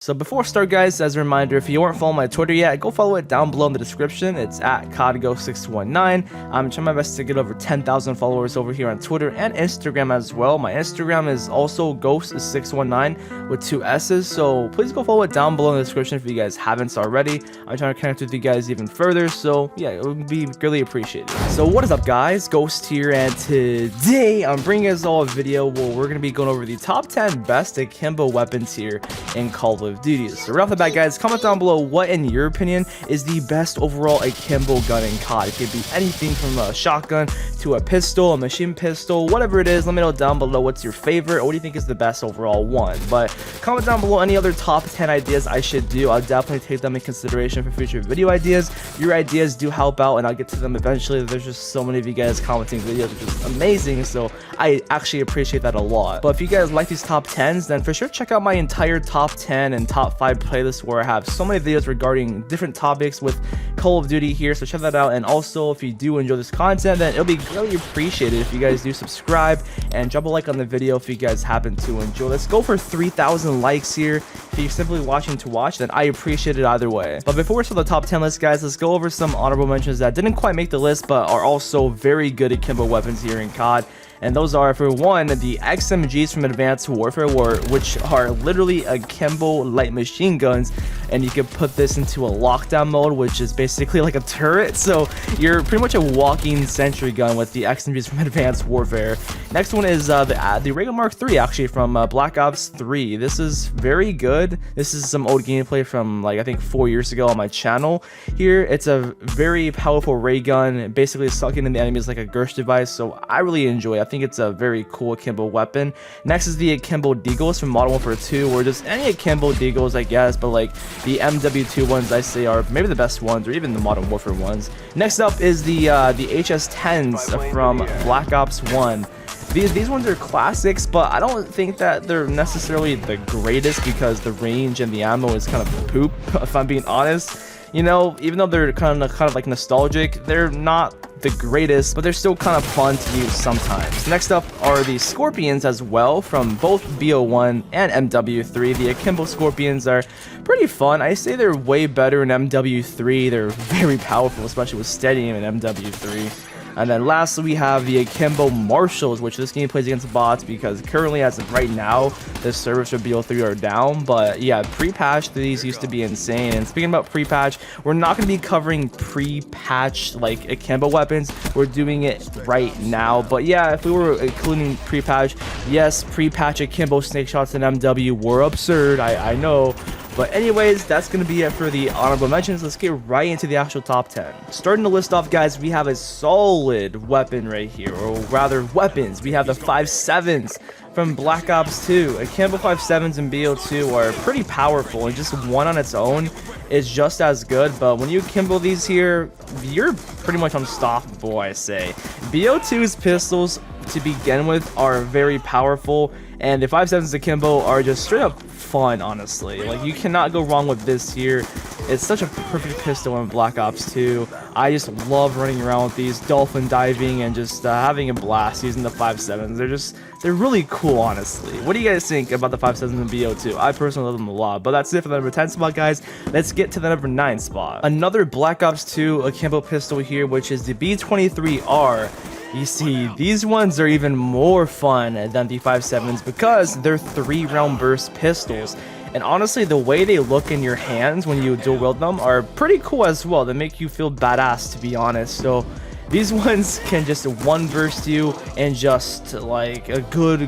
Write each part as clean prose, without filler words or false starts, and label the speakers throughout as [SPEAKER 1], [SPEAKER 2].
[SPEAKER 1] So before I start, guys, as a reminder, if you aren't following my Twitter yet, go follow it down below in the description. It's at Ghosts619. I'm trying my best to get over 10,000 followers over here on Twitter and Instagram as well. My Instagram is also Ghosts619 with 2 S's, so please go follow it down below in the description if you guys haven't already. I'm trying to connect with you guys even further, so yeah, it would be really appreciated. So what is up, guys? Ghost here, and today I'm bringing us all a video where we're going to be going over the top 10 best akimbo weapons here in Call of Duty. So right off the bat, guys, comment down below what in your opinion is the best overall akimbo gun in COD. It could be anything from a shotgun to a pistol, a machine pistol, whatever it is. Let me know down below what's your favorite or what do you think is the best overall one. But comment down below any other top 10 ideas I should do. I'll definitely take them in consideration for future video ideas. Your ideas do help out and I'll get to them eventually. There's just so many of you guys commenting videos, which is amazing, so I actually appreciate that a lot. But if you guys like these top 10s, then for sure check out my entire top 10 and top 5 playlist where I have so many videos regarding different topics with Call of Duty here, so check that out. And also, if you do enjoy this content, then it'll be really appreciated if you guys do subscribe and drop a like on the video if you guys happen to enjoy. Let's go for 3,000 likes here. If you're simply watching to watch, then I appreciate it either way. But before we start the top 10 list, guys, let's go over some honorable mentions that didn't quite make the list but are also very good akimbo weapons here in COD. And those are, for one, the XMGs from Advanced Warfare War, which are literally akimbo light machine guns, and you can put this into a lockdown mode, which is basically like a turret, so you're pretty much a walking sentry gun with the XMGs from Advanced Warfare. Next one is the Reagan Mark III, actually, from Black Ops 3. This is very good. This is some old gameplay from, like, I think 4 years ago on my channel here. It's a very powerful ray gun, basically sucking in the enemies like a Gersh device, so I really enjoy it. I think it's a very cool akimbo weapon. Next is the akimbo deagles from Modern Warfare 2, or just any akimbo deagles, I guess, but like the MW2 ones I say are maybe the best ones, or even the Modern Warfare ones. Next up is the HS10s from Black Ops 1. These ones are classics, but I don't think that they're necessarily the greatest because the range and the ammo is kind of poop, if I'm being honest. You know, even though they're kind of like nostalgic, they're not the greatest, but they're still kind of fun to use sometimes. Next up are the Scorpions as well from both BO1 and MW3. The akimbo Scorpions are pretty fun. I say they're way better in MW3. They're very powerful, especially with steady aim in MW3. And then lastly, we have the akimbo Marshals, which this game plays against bots because currently, as of right now, the servers for BO3 are down. But yeah, pre-patch, these used to be insane. And speaking about pre-patch, we're not going to be covering pre-patch like akimbo weapons. We're doing it right now. But yeah, if we were including pre-patch, yes, pre-patch akimbo snake shots in MW were absurd. I know. But anyways, that's going to be it for the honorable mentions. Let's get right into the actual top 10. Starting the list off, guys, we have a solid weapon right here, or rather weapons. We have the 5.7s from Black Ops 2. Akimbo 5.7s and BO2 are pretty powerful, and just one on its own is just as good. But when you akimbo these here, you're pretty much unstoppable, I say. BO2's pistols to begin with are very powerful, and the 5.7s akimbo are just straight up fun, honestly. Like, you cannot go wrong with this here. It's such a perfect pistol in Black Ops 2. I just love running around with these, dolphin diving, and just having a blast using the 5.7s. They're really cool, honestly. What do you guys think about the 5.7s and BO2? I personally love them a lot. But that's it for the number 10 spot, guys. Let's get to the number 9 spot. Another Black Ops 2 akimbo pistol here, which is the B23R. You see, these ones are even more fun than the 5.7s because they're 3-round burst pistols. And honestly, the way they look in your hands when you dual wield them are pretty cool as well. They make you feel badass, to be honest. So these ones can just one burst you in just like a good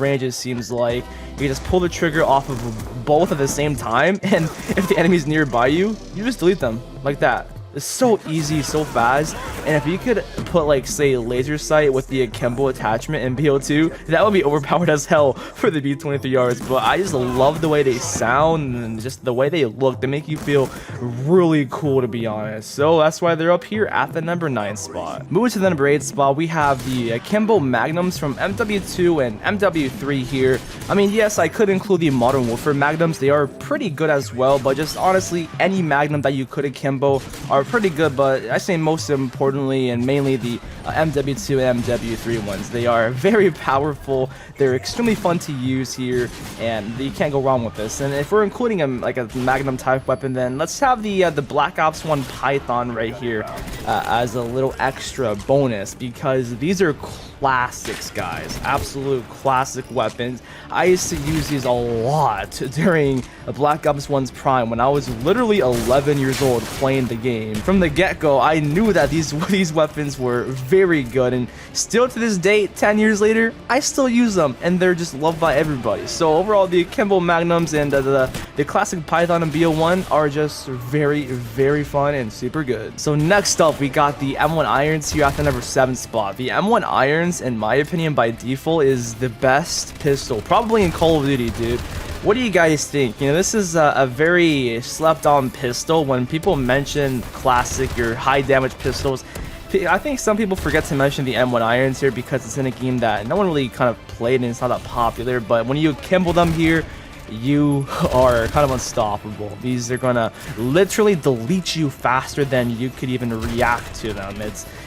[SPEAKER 1] range, it seems like. You just pull the trigger off of both at the same time, and if the enemy's nearby you, you just delete them like that. It's so easy, so fast. And if you could put, like, say, laser sight with the akimbo attachment in BO2, that would be overpowered as hell for the B23Rs. But I just love the way they sound and just the way they look. They make you feel really cool, to be honest. So that's why they're up here at the number 9 spot. Moving to the number 8 spot, we have the akimbo Magnums from MW2 and MW3 here. I mean, yes, I could include the Modern Warfare Magnums. They are pretty good as well, but just honestly, any Magnum that you could akimbo are are pretty good, but I say most importantly and mainly the MW2 and MW3 ones. They are very powerful, they're extremely fun to use here, and you can't go wrong with this. And if we're including like a Magnum type weapon, then let's have the Black Ops 1 Python right here as a little extra bonus, because these are classics, guys. Absolute classic weapons. I used to use these a lot during Black Ops 1's prime when I was literally 11 years old playing the game. From the get-go, I knew that these weapons were very good, and still to this day, 10 years later, I still use them, and they're just loved by everybody. So overall, the AKIMBO Magnums and the classic Python and BO1 are just very, very fun and super good. So next up, we got the M1 Irons here at the number 7 spot. The M1 Irons, in my opinion, by default, is the best pistol, probably in Call of Duty, dude. What do you guys think? You know, this is a very slept-on pistol. When people mention classic or high-damage pistols, I think some people forget to mention the M1 Irons here because it's in a game that no one really kind of played and it's not that popular. But when you akimbo them here, you are kind of unstoppable. These are gonna literally delete you faster than you could even react to them.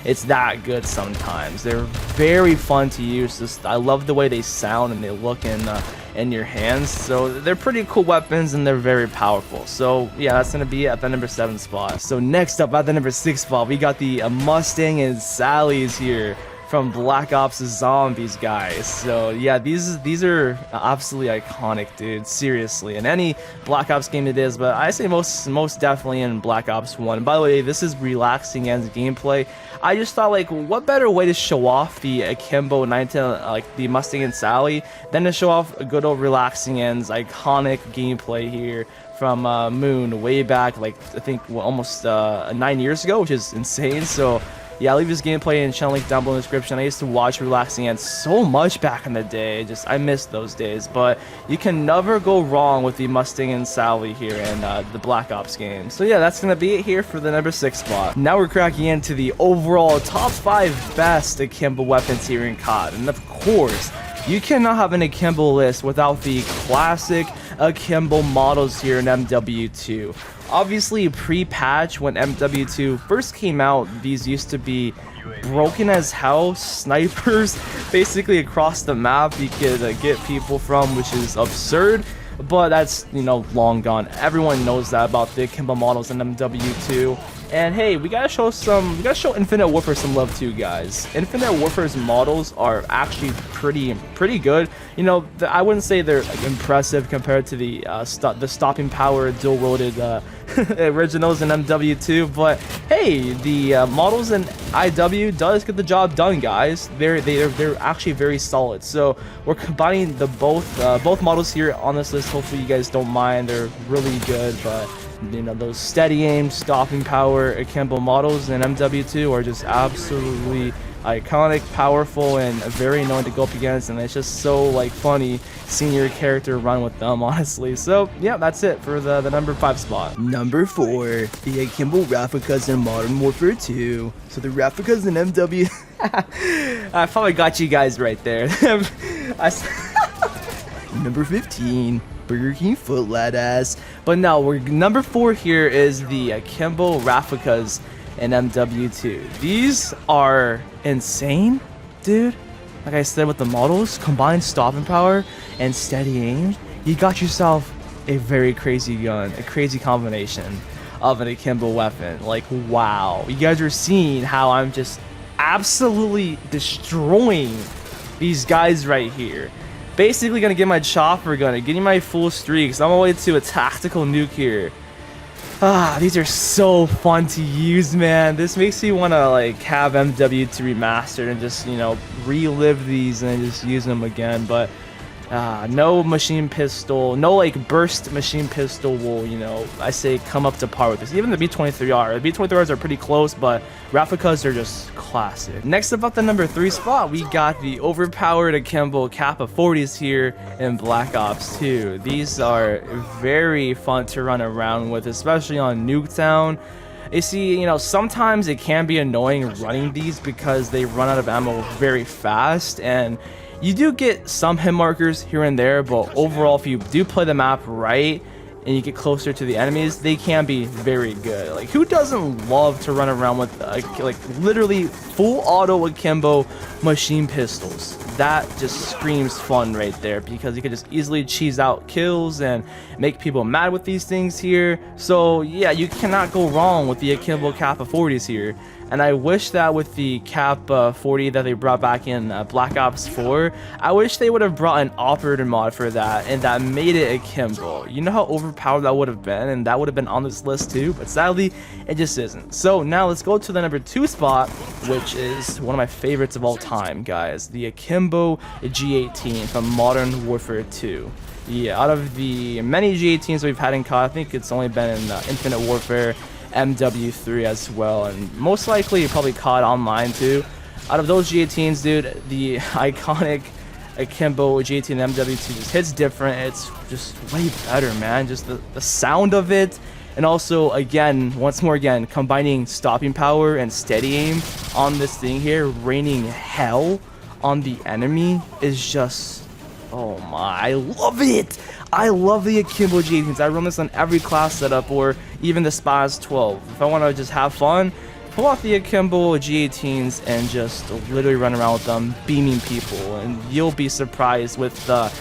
[SPEAKER 1] It's that good sometimes. They're very fun to use. I love the way they sound and they look in your hands. So they're pretty cool weapons and they're very powerful. So yeah, that's gonna be at the number 7 spot. So next up at the number 6 spot, we got the Mustang and Sally's here from Black Ops Zombies, guys. So yeah, these are absolutely iconic, dude. Seriously, in any Black Ops game it is, but I say most definitely in Black Ops 1. By the way, this is RelaxingEnd's gameplay. I just thought, like, what better way to show off the AKIMBO 19, like the Mustang and Sally, than to show off a good old RelaxingEnd's iconic gameplay here from Moon way back, like I think almost 9 years ago, which is insane. So yeah, I'll leave this gameplay and channel link down below in the description. I used to watch RelaxingEnd so much back in the day. I miss those days. But you can never go wrong with the Mustang and Sally here in the Black Ops game. So yeah, that's going to be it here for the number 6 spot. Now we're cracking into the overall top 5 best akimbo weapons here in COD. And of course, you cannot have an akimbo list without the classic akimbo models here in MW2. Obviously, pre-patch, when MW2 first came out, these used to be broken as hell snipers basically across the map you could get people from, which is absurd. But that's, you know, long gone. Everyone knows that about the akimbo models in MW2. And hey, we gotta show Infinite Warfare some love too, guys. Infinite Warfare's models are actually pretty good. You know, I wouldn't say they're like, impressive compared to the stopping power dual-wielded originals in MW2, but hey, the models in IW does get the job done, guys. They're actually very solid. So we're combining the both models here on this list. Hopefully you guys don't mind. They're really good, but you know, those steady aim, stopping power akimbo models in MW2 are just absolutely iconic, powerful, and very annoying to go up against, and it's just so like funny seeing your character run with them, honestly. So yeah, that's it for the number 5 spot. Number 4, the akimbo Rafficas in Modern Warfare 2. So the Rafficas in MW I probably got you guys right there. Number 15, Burger King foot lad ass. But no, number 4 here is the AKIMBO Rafficas in MW2. These are insane, dude. Like I said, with the models, combined stopping power and steady aim, you got yourself a very crazy gun, a crazy combination of an akimbo weapon. Like, wow. You guys are seeing how I'm just absolutely destroying these guys right here. Basically gonna get my chopper gun, getting my full streaks. I'm on my way to a tactical nuke here. These are so fun to use, man. This makes me want to like have MW2 remastered and just, you know, relive these and just use them again. But no machine pistol, no like burst machine pistol will, you know, I say come up to par with this. Even the B-23R. The B-23Rs are pretty close, but Rafficas are just classic. Next up at the number 3 spot, we got the overpowered akimbo Kappa 40s here in Black Ops 2. These are very fun to run around with, especially on Nuketown. You see, you know, sometimes it can be annoying running these because they run out of ammo very fast, and you do get some hit markers here and there, but overall, if you do play the map right, and you get closer to the enemies, they can be very good. Like, who doesn't love to run around with like literally full auto akimbo machine pistols? That just screams fun right there, because you can just easily cheese out kills and make people mad with these things here. So yeah, you cannot go wrong with the akimbo Kappa 40s here. And I wish that with the Cap 40 that they brought back in Black Ops 4, I wish they would have brought an operator mod for that, and that made it akimbo. You know how overpowered that would have been, and that would have been on this list too, but sadly, it just isn't. So now let's go to the number 2 spot, which is one of my favorites of all time, guys. The Akimbo G18 from Modern Warfare 2. Yeah, out of the many G18s we've had in COD, I think it's only been in Infinite Warfare, MW3 as well, and most likely probably COD Online too. Out of those G18s, dude, the iconic Akimbo G18 MW2 just hits different. It's just way better, man. Just the sound of it, and also again, once more again, combining stopping power and steady aim on this thing here, raining hell on the enemy is just, oh my, I love it. I love the Akimbo G18s. I run this on every class setup, or even the Spaz 12. If I want to just have fun, pull out the Akimbo G18s and just literally run around with them, beaming people, and you'll be surprised with the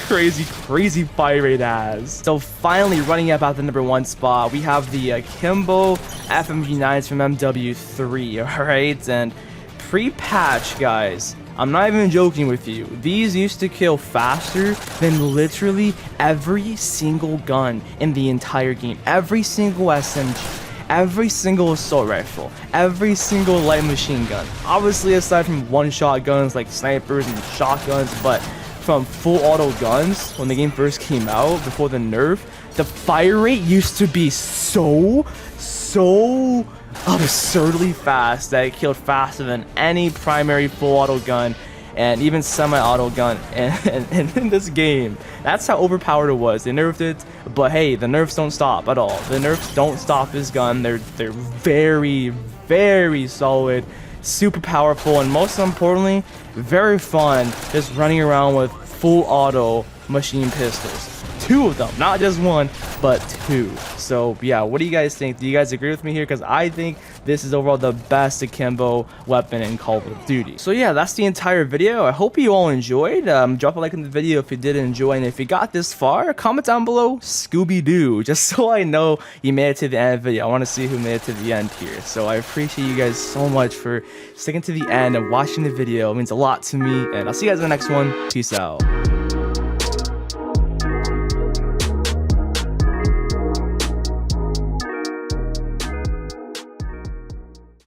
[SPEAKER 1] crazy fire rate it has. So finally, running up at the number 1 spot, we have the Akimbo FMG9s from MW3. All right, and pre-patch, guys, I'm not even joking with you, these used to kill faster than literally every single gun in the entire game. Every single SMG, every single assault rifle, every single light machine gun. Obviously, aside from one-shot guns like snipers and shotguns, but from full auto guns, when the game first came out, before the nerf, the fire rate used to be so absurdly fast that it killed faster than any primary full auto gun and even semi-auto gun and in this game. That's how overpowered it was. They nerfed it, but hey, the nerfs don't stop at all. The nerfs don't stop this gun. They're very solid, super powerful, and most importantly, very fun just running around with full auto machine pistols. 2 of them, not just 1, but 2. So yeah, what do you guys think? Do you guys agree with me here? Because I think this is overall the best akimbo weapon in Call of Duty. So yeah, that's the entire video. I hope you all enjoyed. Drop a like in the video if you did enjoy, and if you got this far, comment down below Scooby-Doo, just so I know you made it to the end of the video. I want to see who made it to the end here. So I appreciate you guys so much for sticking to the end and watching the video. It means a lot to me, and I'll see you guys in the next one. Peace out.